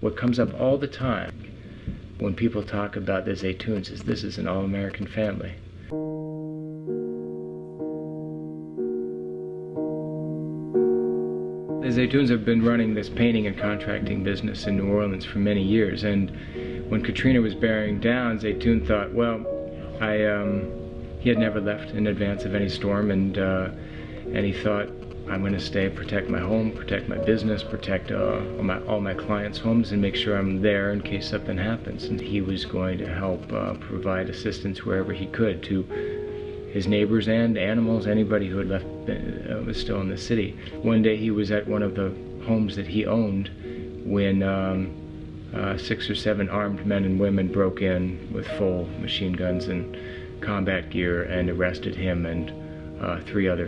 What comes up all the time when people talk about the Zeitouns is this is an all-American family. The Zeitouns have been running this painting and contracting business in New Orleans for many years, and when Katrina was bearing down, Zeitoun thought, well, he had never left in advance of any storm, and he thought, I'm going to stay, protect my home, protect my business, protect all my clients' homes, and make sure I'm there in case something happens. And he was going to help provide assistance wherever he could to his neighbors and animals, anybody who had left was still in the city. One day he was at one of the homes that he owned when 6 or 7 armed men and women broke in with full machine guns and combat gear and arrested him and 3 other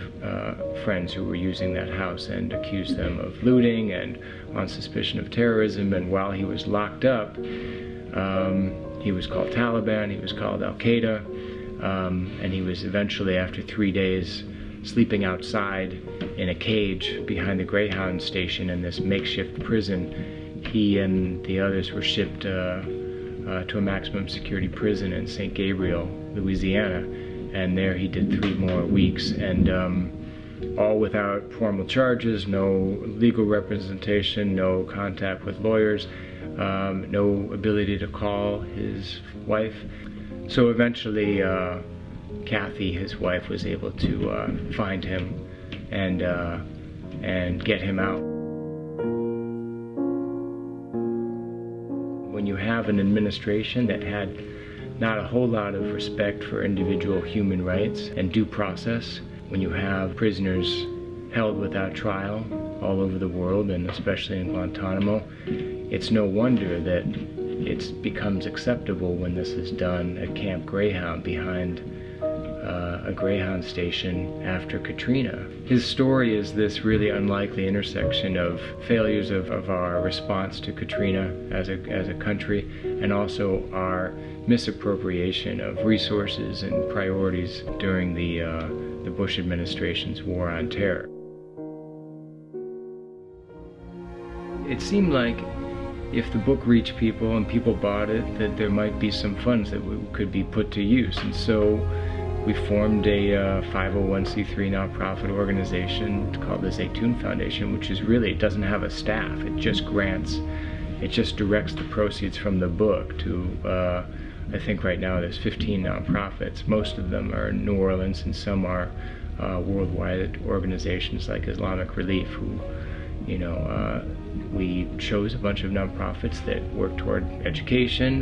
friends who were using that house and accused them of looting and on suspicion of terrorism. And while he was locked up, he was called Taliban, he was called Al-Qaeda, and he was eventually, after 3 days, sleeping outside in a cage behind the Greyhound station in this makeshift prison. He and the others were shipped to a maximum security prison in St. Gabriel, Louisiana, and there he did 3 more weeks, and all without formal charges, no legal representation, no contact with lawyers, no ability to call his wife. So eventually Kathy, his wife, was able to find him and get him out. When you have an administration that had not a whole lot of respect for individual human rights and due process, when you have prisoners held without trial all over the world, and especially in Guantanamo, it's no wonder that it becomes acceptable when this is done at Camp Greyhound behind a Greyhound station after Katrina. His story is this really unlikely intersection of failures of our response to Katrina as a country, and also our misappropriation of resources and priorities during the Bush administration's war on terror. It seemed like if the book reached people and people bought it, that there might be some funds that could be put to use. And so we formed a 501c3 nonprofit organization called the Zeitoun Foundation, which is really, it doesn't have a staff. It just grants, it just directs the proceeds from the book to, I think right now there's 15 nonprofits. Most of them are in New Orleans, and some are worldwide organizations like Islamic Relief, who, you know, we chose a bunch of nonprofits that work toward education,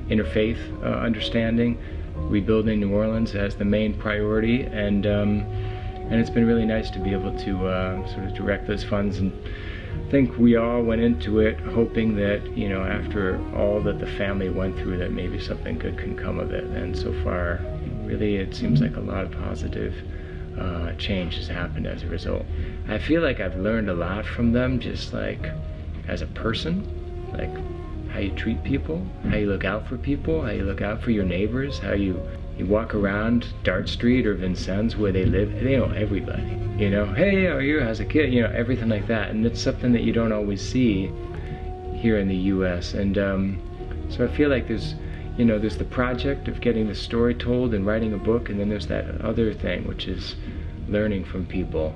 interfaith understanding, rebuilding New Orleans as the main priority, and it's been really nice to be able to sort of direct those funds. And I think we all went into it hoping that, you know, after all that the family went through, that maybe something good can come of it. And so far, really, it seems like a lot of positive change has happened as a result. I feel like I've learned a lot from them, just like as a person, like how you treat people, how you look out for people, how you look out for your neighbors, how you walk around Dart Street or Vincennes where they live, they know everybody, you know, hey, how are you, how's a kid, you know, everything like that. And it's something that you don't always see here in the US. And so I feel like there's, you know, there's the project of getting the story told and writing a book, and then there's that other thing, which is learning from people.